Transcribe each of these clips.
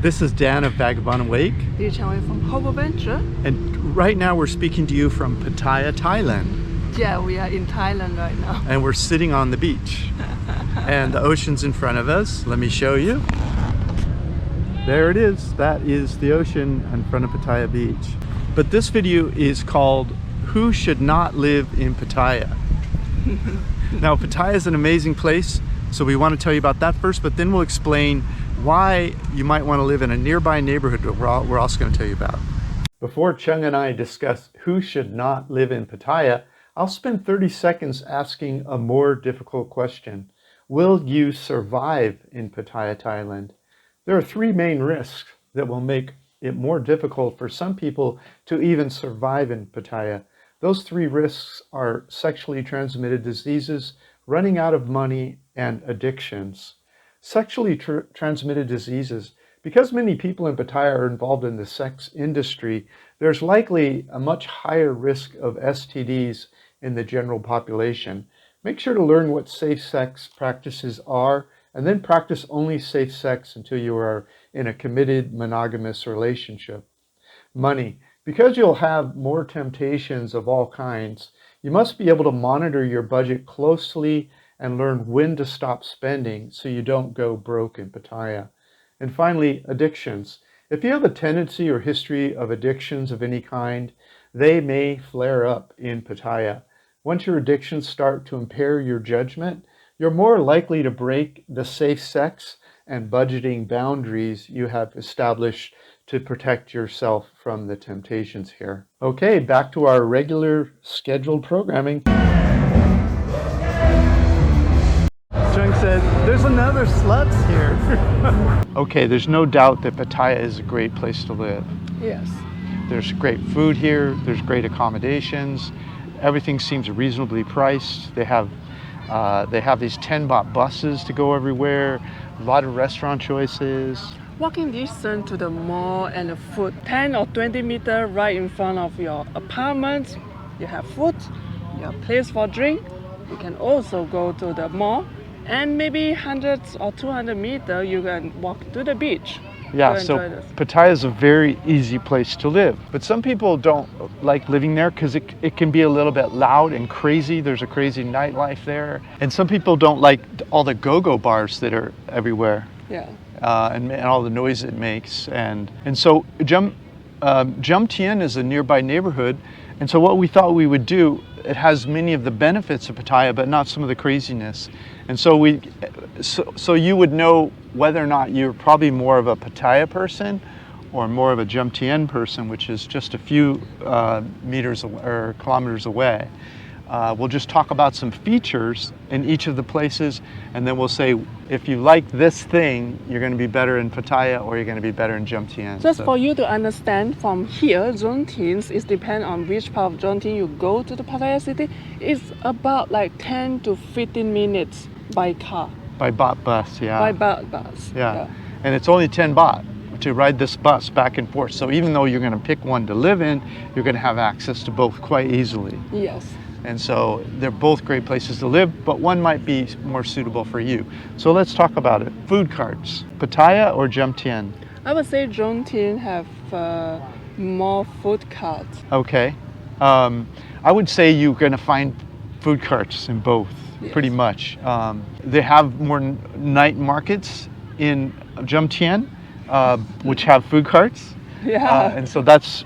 This is Dan of Vagabond and Wake. 𝗔 from Hope Adventure. And right now we're speaking to you from Pattaya, Thailand. Yeah, we are in Thailand right now. And we're sitting on the beach. And the ocean's in front of us. Let me show you. There it is. That is the ocean in front of Pattaya Beach. But this video is called Who Should Not Live in Pattaya? Now, Pattaya is an amazing place, so we want to tell you about that first, but then we'll explain why you might want to live in a nearby neighborhood that we're also going to tell you about. Before Chung and I discuss who should not live in Pattaya, I'll spend 30 seconds asking a more difficult question. Will you survive in Pattaya, Thailand? There are three main risks that will make it more difficult for some people to even survive in Pattaya. Those three risks are sexually transmitted diseases, running out of money, and addictions. Sexually transmitted diseases. Because many people in Pattaya are involved in the sex industry, there's likely a much higher risk of STDs in the general population. Make sure to learn what safe sex practices are, and then practice only safe sex until you are in a committed monogamous relationship. Money. Because you'll have more temptations of all kinds, you must be able to monitor your budget closely and learn when to stop spending so you don't go broke in Pattaya. And finally, addictions. If you have a tendency or history of addictions of any kind, they may flare up in Pattaya. Once your addictions start to impair your judgment, you're more likely to break the safe sex and budgeting boundaries you have established to protect yourself from the temptations here. Okay, back to our regular scheduled programming. Chung said, there's another sluts here. Okay, there's no doubt that Pattaya is a great place to live. Yes. There's great food here, there's great accommodations, everything seems reasonably priced. They have these 10 baht buses to go everywhere, a lot of restaurant choices. Walking distance to the mall and the food, 10 or 20 meters right in front of your apartment. You have food, you have place for drink. You can also go to the mall, and maybe 100 or 200 meters you can walk to the beach. Yeah, so Pattaya is a very easy place to live. But some people don't like living there because it can be a little bit loud and crazy. There's a crazy nightlife there. And some people don't like all the go-go bars that are everywhere. Yeah. And all the noise it makes. And so 𝗪𝗀 is a nearby neighborhood. And so what we thought we would do, it has many of the benefits of Pattaya, but not some of the craziness. And so so you would know whether or not you're probably more of a Pattaya person or more of a 𝗪𝗀 person, which is just a few meters or kilometers away. We'll just talk about some features in each of the places, and then we'll say, if you like this thing, you're going to be better in Pattaya or you're going to be better in 𝗪𝗀. Just for you to understand, from here, 𝗪𝗀, it depends on which part of 𝗪𝗀 you go to the Pattaya city. It's about like 10 to 15 minutes by car. By baht bus, yeah. By baht bus. Yeah. And it's only 10 baht to ride this bus back and forth. So even though you're going to pick one to live in, you're going to have access to both quite easily. Yes. And so they're both great places to live, but one might be more suitable for you. So let's talk about it. Food carts, Pattaya or 𝗪𝗀? I would say 𝗪𝗀 have more food carts. Okay. I would say you're going to find food carts in both, yes. Pretty much. They have more night markets in 𝗪𝗀, which have food carts. Yeah. And so that's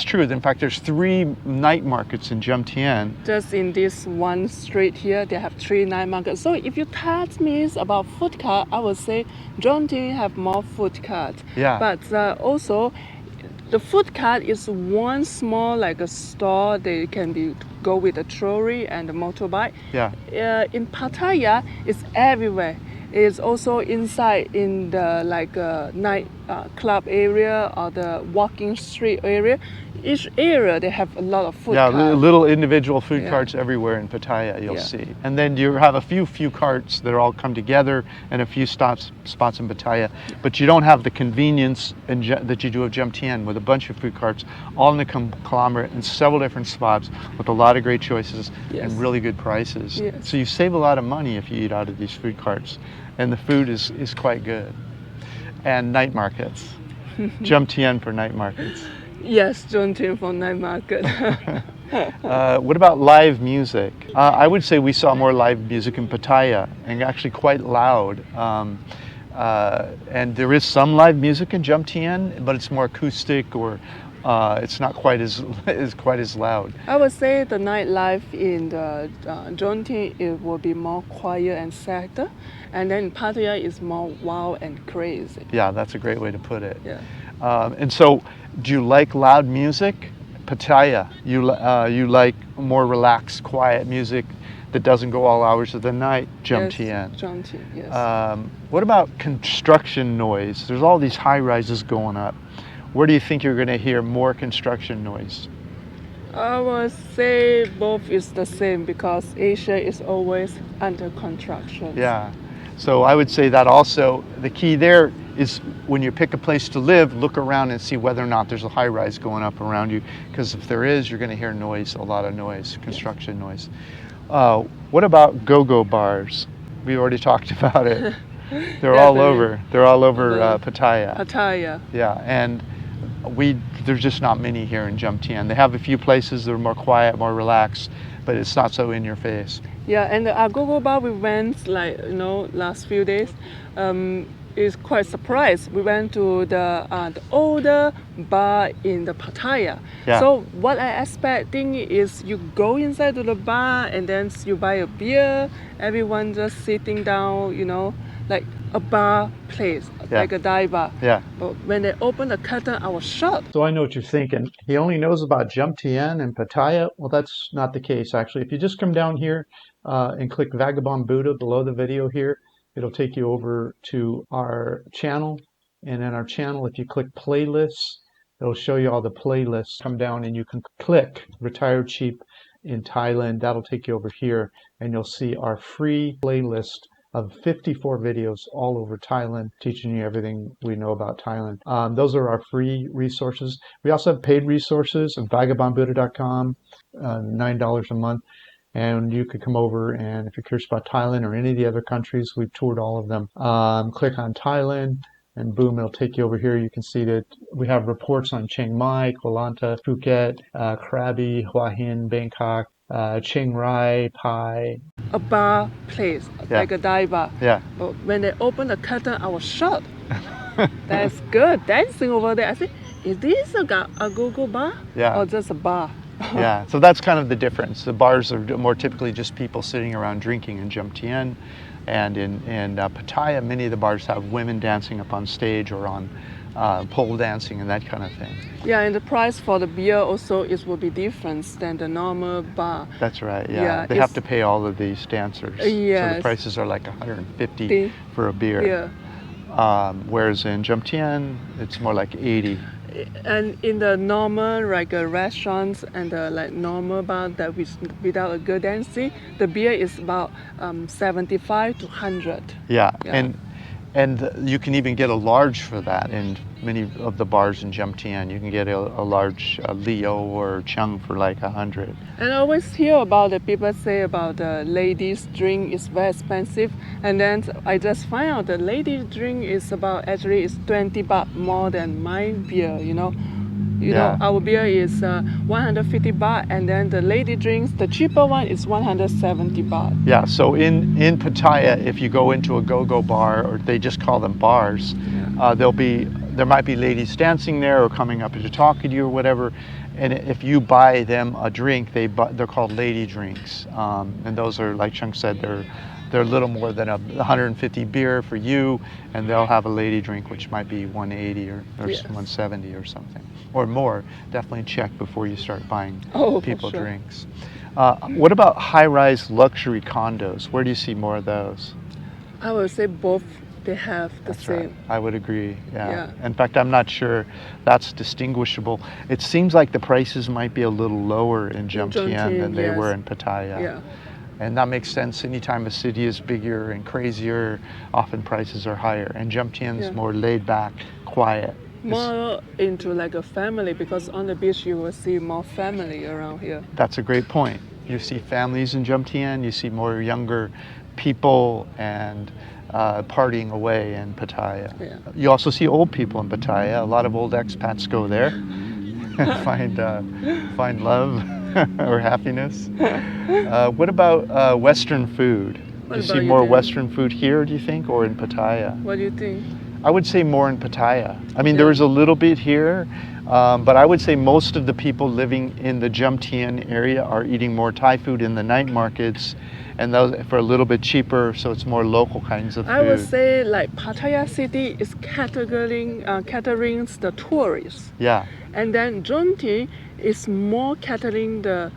true. In fact, there's 3 night markets in 𝗪𝗀. Just in this one street here, they have 3 night markets. So if you ask me about food cart, I would say 𝗪𝗀 have more food cart. Yeah. But also, the food cart is one small like a store. They can go with a trolley and a motorbike. Yeah. In Pattaya, it's everywhere. It's also inside in the night club area or the walking street area. Each area they have a lot of food carts. Yeah, little individual food carts everywhere in Pattaya you'll see. And then you have a few carts that all come together and a few spots in Pattaya. But you don't have the convenience that you do of 𝗪𝗀 with a bunch of food carts all in a conglomerate in several different spots with a lot of great choices and really good prices. Yes. So you save a lot of money if you eat out of these food carts. And the food is quite good. and night markets. 𝐵 for night markets. Yes, 𝐵 for night market. What about live music? I would say we saw more live music in Pattaya, and actually quite loud. And there is some live music in 𝐵, but it's more acoustic, or it's not quite as loud. I would say the nightlife in the 𝐵 it will be more quiet and sad, and then Pattaya is more wild and crazy. Yeah, that's a great way to put it. Yeah. And so, do you like loud music? Pattaya, you like more relaxed, quiet music that doesn't go all hours of the night, 𝐵. Yes, 𝐵, yes. What about construction noise? There's all these high rises going up. Where do you think you're going to hear more construction noise? I would say both is the same, because Asia is always under construction. Yeah. So I would say that also the key there is when you pick a place to live, look around and see whether or not there's a high rise going up around you. Because if there is, you're going to hear noise, a lot of noise, construction noise. What about go-go bars? We already talked about it. They're all over. They're all over Pattaya. Pattaya. Yeah, and there's just not many here in 𝐵. They have a few places that are more quiet, more relaxed, but it's not so in your face. Yeah, and the go-go bar we went last few days is quite surprised. We went to the older bar in the Pattaya. Yeah. So what I expecting is you go inside to the bar and then you buy a beer, everyone just sitting down, like a bar place, like a dive bar. Yeah. But when they opened the curtain, I was shocked. So I know what you're thinking. He only knows about 𝐵 and Pattaya. Well, that's not the case, actually. If you just come down here and click 𝗥𝗏𝐵𝐴 below the video here, it'll take you over to our channel. And in our channel, if you click playlists, it'll show you all the playlists. Come down and you can click Retire Cheap in Thailand. That'll take you over here, and you'll see our free playlist of 54 videos all over Thailand, teaching you everything we know about Thailand. Those are our free resources. We also have paid resources at vagabondbuddha.com, $9 a month. And you could come over, and if you're curious about Thailand or any of the other countries, we've toured all of them. Click on Thailand, and boom, it'll take you over here. You can see that we have reports on Chiang Mai, Koh Lanta, Phuket, Krabi, Hua Hin, Bangkok, Chiang Rai, Pai. A bar place, like a dive bar. Yeah. But when they opened the curtain, I was shocked. That's good. Dancing over there. I said, is this a go-go bar? Yeah. Or just a bar? Yeah, so that's kind of the difference. The bars are more typically just people sitting around drinking in 𝐵, and in Pattaya, many of the bars have women dancing up on stage or on pole dancing and that kind of thing. Yeah, and the price for the beer also will be different than the normal bar. That's right, yeah. They have to pay all of these dancers. Yes. So the prices are like $150 for a beer. Yeah. Whereas in 𝐵, it's more like $80. And in the normal restaurants and the normal bar that without a good dancing, the beer is about 75 to 100. Yeah. And you can even get a large for that in many of the bars in 𝐵. You can get a large Leo or Chung for like 100. And I always hear about the people say about the ladies' drink is very expensive, and then I just find out the ladies' drink is actually 20 baht more than my beer. You know, our beer is 150 baht, and then the lady drinks, the cheaper one is 170 baht. Yeah, so in Pattaya, if you go into a go-go bar, or they just call them bars, there might be ladies dancing there or coming up to talk to you or whatever, and if you buy them a drink, they're called lady drinks, and those are, like Chung said, they're a little more than 150 beer for you, and they'll have a lady drink which might be 180 or 170 or something, or more. Definitely check before you start buying people drinks. What about high-rise luxury condos? Where do you see more of those? I would say both. They have the That's same. Right. I would agree. Yeah. In fact, I'm not sure that's distinguishable. It seems like the prices might be a little lower in 𝐵 than they were in Pattaya. Yeah. And that makes sense. Anytime a city is bigger and crazier, often prices are higher. And 𝐵 is more laid back, quiet. More into like a family, because on the beach you will see more family around here. That's a great point. You see families in 𝐵, you see more younger people, and partying away in Pattaya. Yeah. You also see old people in Pattaya. A lot of old expats go there, find love or happiness. What about Western food? What Do you see about you, more Dan? Western food here, do you think, or in Pattaya? What do you think? I would say more in Pattaya. I mean, Yeah. there is a little bit here, but I would say most of the people living in the 𝗵𝗄𝐻 area are eating more Thai food in the night markets, and those for a little bit cheaper, so it's more local kinds of food. I would say like Pattaya City is catering the tourists. Yeah, And then 𝗵𝗄𝗃 is more catering the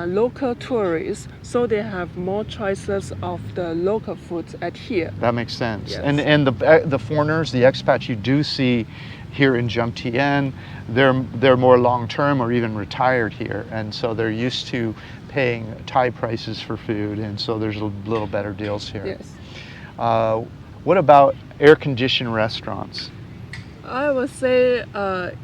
local tourists, so they have more choices of the local foods at here. that makes sense. Yes. And the foreigners, the expats you do see here in 𝗵𝗄𝐻, they're more long-term or even retired here, and so they're used to paying Thai prices for food, and so there's a little better deals here. Yes. What about air-conditioned restaurants? I would say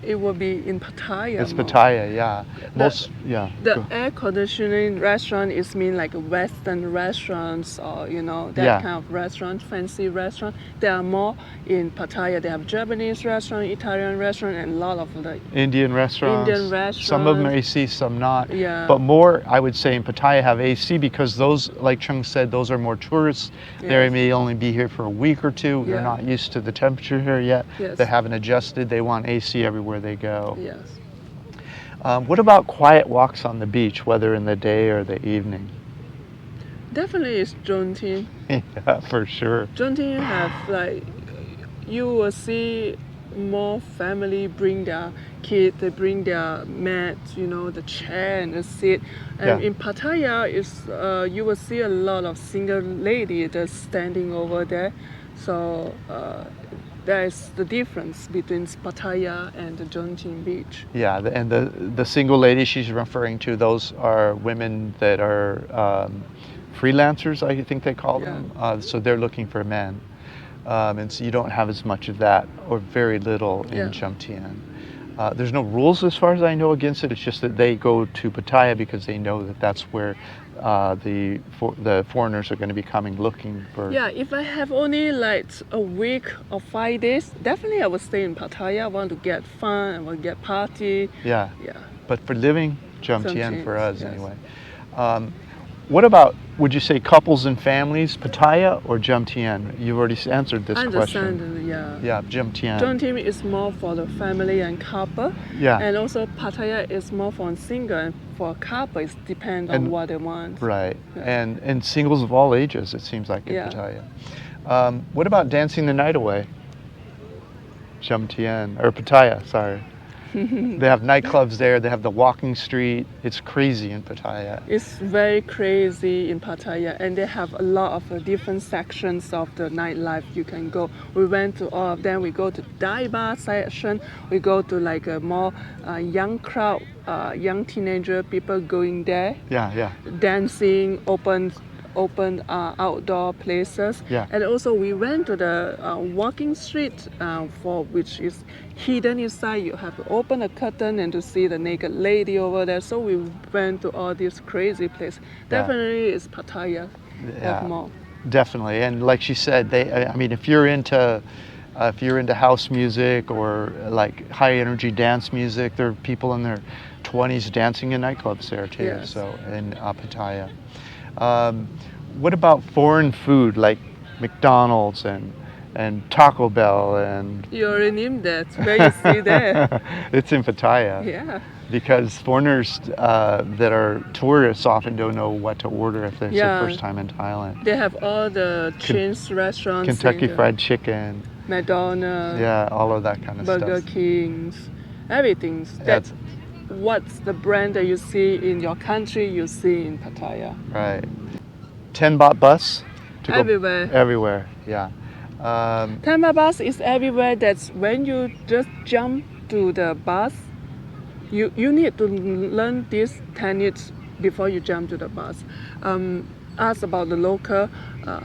it will be in Pattaya. It's more. Pattaya, yeah. The Go. air conditioning restaurant is mean like Western restaurants or that Yeah. kind of restaurant, fancy restaurant. There are more in Pattaya. They have Japanese restaurant, Italian restaurant, and a lot of the Indian restaurants. Indian restaurants. Some of them AC, some not. Yeah. But more, I would say, in Pattaya have AC because those, like Chung said, those are more tourists. They Yes. may only be here for a week or two. They're Yeah. not used to the temperature here yet. Yes. They haven't adjusted. They want AC everywhere they go. Yes. What about quiet walks on the beach, whether in the day or the evening? Definitely it's 𝗵𝗃. Yeah, for sure. 𝗵𝗃 have like you will see more family bring their kids, they bring their mat, the chair and the seat. And Yeah. in Pattaya is you will see a lot of single lady that's standing over there. So there is the difference between Pattaya and the 𝗵𝗃 beach. Yeah, and the single lady she's referring to, those are women that are freelancers, I think they call them. So they're looking for men. And so you don't have as much of that, or very little in Yeah. 𝗵𝗃𝗃. There's no rules as far as I know against it. It's just that they go to Pattaya because they know that that's where the foreigners are going to be coming looking for. Yeah, if I have only like a week or 5 days, definitely I would stay in Pattaya. I want to get fun, I want to get party. Yeah. Yeah. But for living, 𝗵𝗃𝗃 for us yes. anyway. What about, would you say couples and families, Pattaya or 𝗵𝗃𝗃? You've already answered this I question. understand, yeah. Yeah, 𝗵𝗃𝗃. 𝗵𝗃 is more for the family and couple. Yeah. And also Pattaya is more for single and for couple. It depends on And- what they want. Right, Yeah. and singles of all ages, it seems like in Yeah. Pattaya. What about dancing the night away? 𝗵𝗃𝗃, or Pattaya, sorry. They have nightclubs there, they have the walking street. It's crazy in Pattaya. It's very crazy in Pattaya, and they have a lot of different sections of the nightlife you can go. We went to all of them. We go to dive bar section. We go to like a more young crowd, young teenager people going there, Yeah. dancing, open outdoor places. Yeah. And also we went to the walking street for which is hidden inside. You have to open a curtain and to see the naked lady over there. So we went to all these crazy places. Yeah. Definitely it's Pattaya. Yeah. Have more. Definitely, and like she said, I mean, if you're into house music or like high energy dance music, there are people in their 20s dancing in nightclubs there too. Yes. So in Pattaya. What about foreign food like McDonald's and Taco Bell and? You already named that. Where you see there? It's in Pattaya. Yeah. Because foreigners that are tourists often don't know what to order if it's their first time in Thailand. They have all the chains restaurants. Kentucky in the Fried Chicken. McDonald's. Yeah, all of that kind of Burger stuff. Kings, everything. That's what's the brand that you see in your country, you see in Pattaya. Right. 10 baht bus to Everywhere. go everywhere. Yeah. 10 baht bus is everywhere. That's when you just jump to the bus. You need to learn this techniques before you jump to the bus. ask about the local,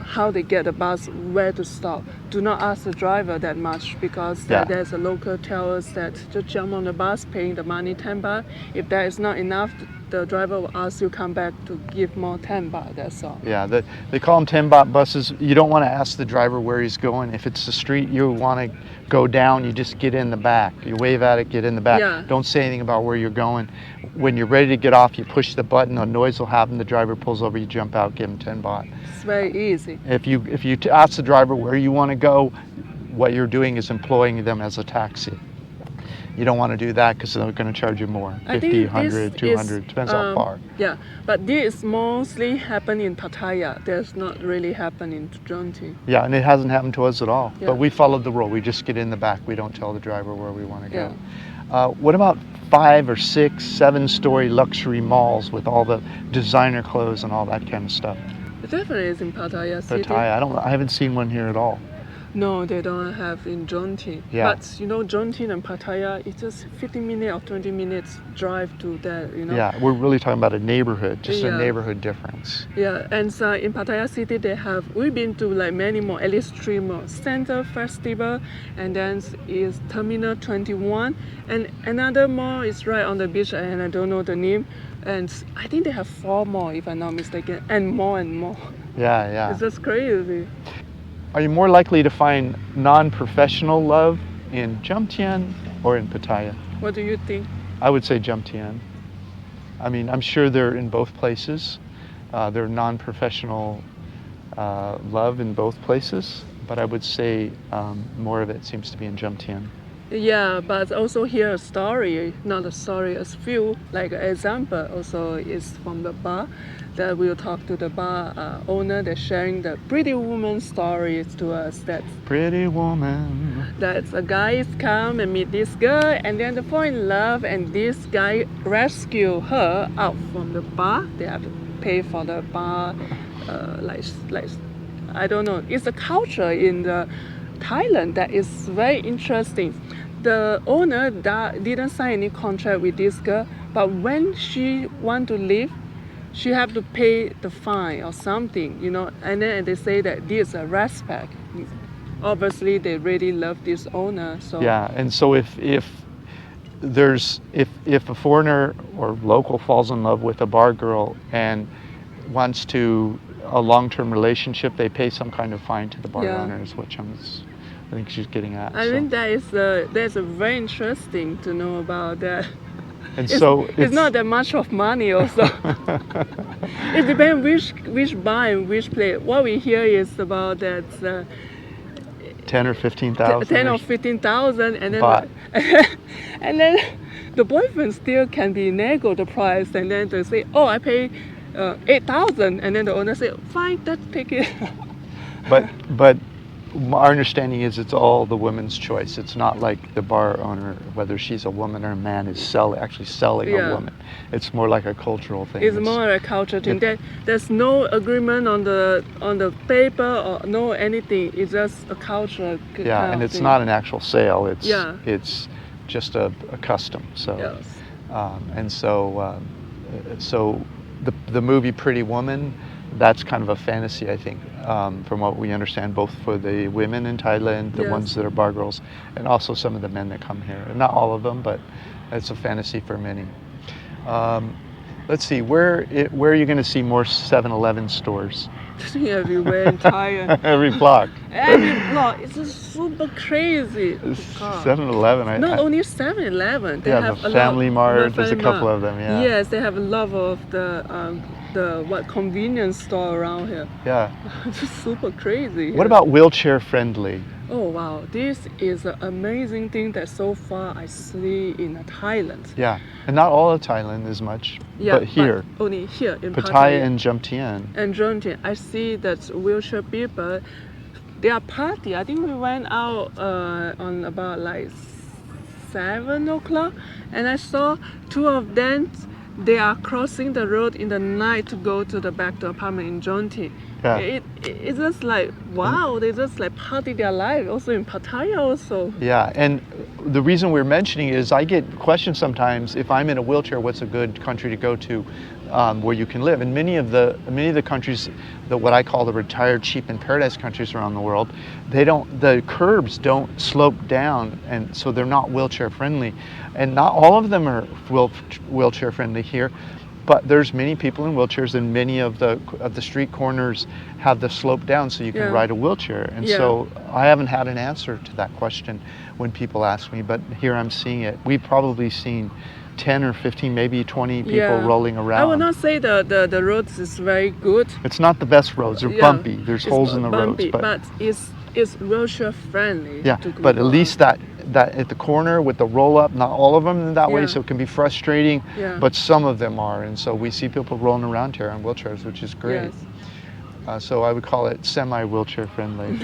how they get the bus, where to stop. Do not ask the driver that much because there's a local tell us that just jump on the bus, paying the money 10 baht. If that is not enough, the driver will ask you come back to give more 10 baht, that's all. Yeah, they call them 10 baht buses. You don't want to ask the driver where he's going. If it's the street you want to go down, you just get in the back. You wave at it, get in the back. Yeah. Don't say anything about where you're going. When you're ready to get off, you push the button, a noise will happen, the driver pulls over, you jump out, give him 10 baht. It's very easy. If you ask the driver where you want to go, what you're doing is employing them as a taxi. You don't want to do that because they're going to charge you more. 50, 100, 200, depends how far. Yeah, but this mostly happen in Pattaya. There's not really happen in Jonti. Yeah, and it hasn't happened to us at all. Yeah. But we followed the rule. We just get in the back. We don't tell the driver where we want to go. Yeah. What about 5 or 6, 7-story luxury malls with all the designer clothes and all that kind of stuff? It definitely is in Pattaya City. Pattaya, I haven't seen one here at all. No, they don't have in Jonti. Yeah. But you know, Jonti and Pattaya, it's just 15 minutes or 20 minutes drive to there, you know. Yeah, we're really talking about a neighborhood, just a Yeah. neighborhood difference. Yeah, and so in Pattaya City, we've been to like many more, at least 3 more. Center Festival, and then is Terminal 21, and another mall is right on the beach, and I don't know the name. And I think they have 4 more, if I'm not mistaken, and more and more. Yeah, yeah. It's just crazy. Are you more likely to find non-professional love in Jomtien or in Pattaya? What do you think? I would say Jomtien. I mean, I'm sure they're in both places. They're non-professional love in both places, but I would say more of it seems to be in Jomtien. Yeah, but also here a story, not a story, a few, like an example also is from the bar that we'll talk to the bar owner that's sharing the pretty woman stories to us. That Pretty woman. That a guy come and meet this girl and then they fall in love and this guy rescue her out from the bar. They have to pay for the bar, like I don't know. It's a culture in the Thailand that is very interesting. The owner didn't sign any contract with this girl, but when she want to leave, she have to pay the fine or something, you know. And then they say that this is a respect. Obviously, they really love this owner. So yeah, and so if a foreigner or local falls in love with a bar girl and wants a long-term relationship, they pay some kind of fine to the bar owner, is what I think she's getting at. I think that's a very interesting to know about that. And so it's not that much of money also. It depends which bar and which place. What we hear is about that 10 or 15,000. 10 or 15,000, and then Baht. and then the boyfriend still can be nego the price, and then they say, oh, I pay 8,000, and then the owner say, fine, let's take it. But our understanding is it's all the woman's choice. It's not like the bar owner, whether she's a woman or a man, is actually selling a woman. It's more like a cultural thing. It's more a cultural thing. There's no agreement on the paper or no anything. It's just a cultural kind and of it's thing. not an actual sale. It's just a custom. So Yes. and so the movie Pretty Woman, that's kind of a fantasy, I think, from what we understand, both for the women in Thailand, the ones that are bar girls, and also some of the men that come here. Not all of them, but it's a fantasy for many. Let's see, where are you going to see more 7-Eleven stores? Everywhere in Thailand. Every block. Every block. It's just super crazy. 7-Eleven. Not only 7-Eleven. They have have a Family Mart. There's a couple of them. Yeah. Yes, they have a lot of the convenience store around here. Yeah. It's just super crazy. What about wheelchair friendly? Oh wow, this is an amazing thing that so far I see in Thailand. Yeah, and not all of Thailand as much, but here. But only here in Pattaya and Jomtien. And Jomtien, I see that wheelchair people, they are party. I think we went out on about like 7 o'clock, and I saw 2 of them. They are crossing the road in the night to go to the back to apartment in Jonti. Yeah. it's just like, wow, they just like party their life also in Pattaya also. Yeah, and the reason we're mentioning it is I get questions sometimes, if I'm in a wheelchair, what's a good country to go to where you can live? And many of the countries, what I call the retired, cheap, and paradise countries around the world, the curbs don't slope down, and so they're not wheelchair friendly. And not all of them are wheelchair friendly here. But there's many people in wheelchairs, and many of the street corners have the slope down so you can ride a wheelchair. And so I haven't had an answer to that question when people ask me, but here I'm seeing it. We've probably seen 10 or 15, maybe 20 people rolling around. I would not say the roads is very good. It's not the best roads. They're bumpy. There's holes in the roads. But it's wheelchair friendly. Yeah, but at least that at the corner with the roll up, not all of them in that way, so it can be frustrating, but some of them are. And so we see people rolling around here on wheelchairs, which is great. Yes. So I would call it semi-wheelchair friendly.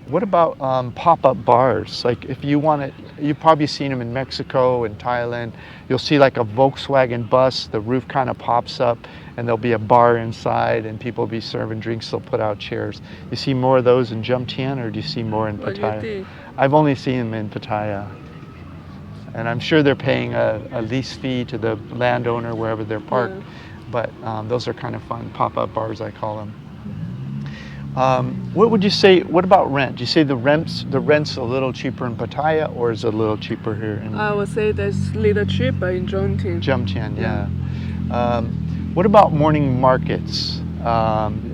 What about pop-up bars? Like if you want it, you've probably seen them in Mexico and Thailand. You'll see like a Volkswagen bus, the roof kind of pops up and there'll be a bar inside and people will be serving drinks, they'll put out chairs. You see more of those in 𝐵𝐺𝐻 or do you see more in Pattaya? What do you think? I've only seen them in Pattaya. And I'm sure they're paying a lease fee to the landowner wherever they're parked. But those are kind of fun, pop-up bars I call them. What would you say, what about rent? Do you say the rent's a little cheaper in Pattaya or is it a little cheaper here? I would say that's a little cheaper in 𝐵𝐺𝐻. 𝐵𝐺𝐻, yeah. What about morning markets?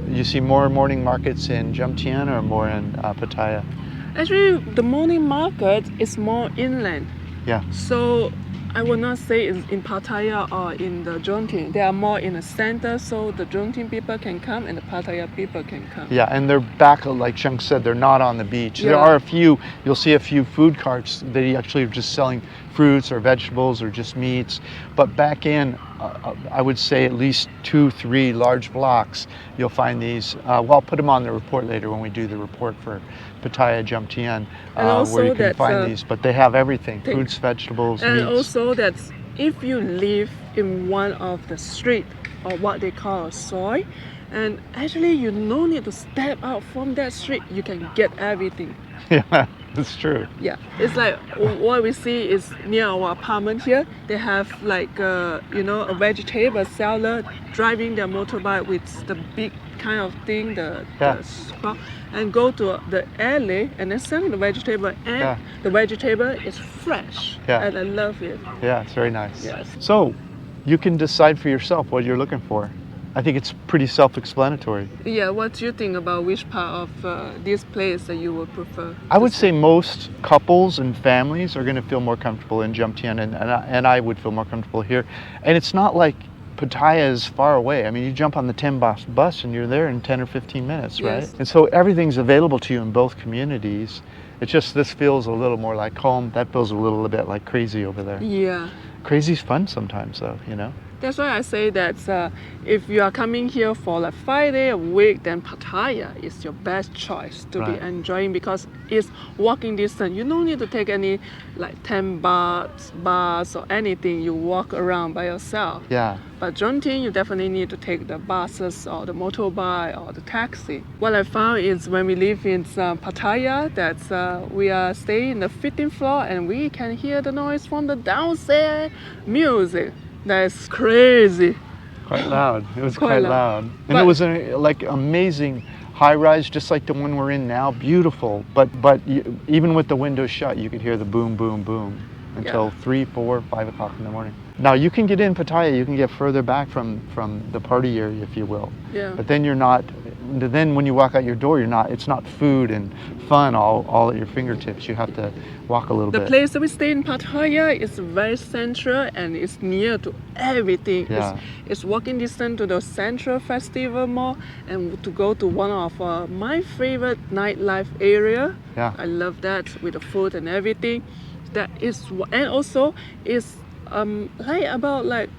You see more morning markets in 𝐵𝐺𝐻 or more in Pattaya? Actually, the morning market is more inland. Yeah. So I would not say it's in Pattaya or in the 𝐵𝐺𝐻. They are more in the center, so the 𝐵𝐺𝐻 people can come and the Pattaya people can come. Yeah, and they're back, like Chung said, they're not on the beach. There are you'll see a few food carts that actually are just selling fruits or vegetables or just meats. But back in, I would say at least 2-3 large blocks, you'll find these. Well, I'll put them on the report later when we do the report for Pattaya 𝐵𝐺𝐻, where you can find these. But they have everything, fruits, vegetables, meats. And also that if you live in one of the street or what they call a soy, and actually you no need to step out from that street, you can get everything. Yeah, that's true. Yeah, it's like what we see is near our apartment here. They have like a vegetable seller driving their motorbike with the big kind of thing, and go to the alley and then sell the vegetable, and the vegetable is fresh. And I love it. Yeah, it's very nice. Yes. So you can decide for yourself what you're looking for. I think it's pretty self-explanatory. Yeah, what do you think about which part of this place that you would prefer? I would say most couples and families are going to feel more comfortable in 𝐵𝐺𝐻, and I would feel more comfortable here. And it's not like Pattaya is far away. I mean, you jump on the 𝐵𝐺𝐻 bus and you're there in 10 or 15 minutes, right? And so everything's available to you in both communities. It's just this feels a little more like home. That feels a little bit like crazy over there. Yeah. Crazy's fun sometimes, though, you know? That's why I say that if you are coming here for like 5 days a week, then Pattaya is your best choice to be enjoying, because it's walking distance. You don't need to take any like 10 baht bus or anything. You walk around by yourself. Yeah. But 𝐵𝐺𝐻, you definitely need to take the buses or the motorbike or the taxi. What I found is when we live in Pattaya, that we are staying in the 15th floor and we can hear the noise from the downstairs music. That's crazy. Quite loud. It was quite loud. And it was like amazing high-rise, just like the one we're in now. Beautiful. But even with the windows shut, you could hear the boom, boom, boom until 3, 4, 5 o'clock in the morning. Now you can get in Pattaya. You can get further back from the party area, if you will. Yeah. But then you're not. Then when you walk out your door, you're not. It's not food and fun all at your fingertips. You have to walk a little bit. The place that we stay in Pattaya is very central and it's near to everything. Yeah. It's walking distance to the Central Festival Mall and to go to one of my favorite nightlife area. Yeah. I love that with the food and everything. That is, and also it's about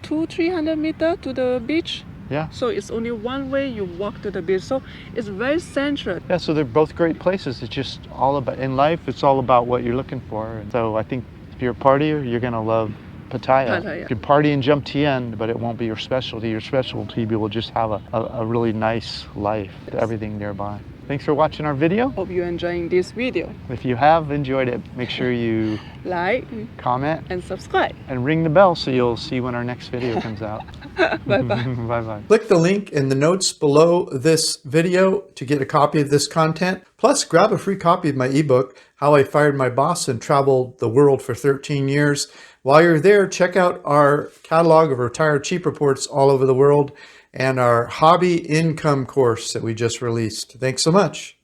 200-300 meters to the beach. Yeah. So it's only one way you walk to the beach. So it's very central. Yeah, so they're both great places. It's just all about, in life, it's all about what you're looking for. And so I think if you're a partier, you're going to love Pattaya. Pattaya. You can party in 𝐵 but it won't be your specialty. Your specialty will just have a really nice life, everything nearby. Thanks for watching our video. Hope you're enjoying this video. If you have enjoyed it, make sure you Like comment and subscribe. and ring the bell so you'll see when our next video comes out. Bye-bye. Bye-bye. Click the link in the notes below this video to get a copy of this content. Plus, grab a free copy of my ebook, How I Fired My Boss and Traveled the World for 13 Years. While you're there, check out our catalog of retired cheap reports all over the world and our hobby income course that we just released. Thanks so much.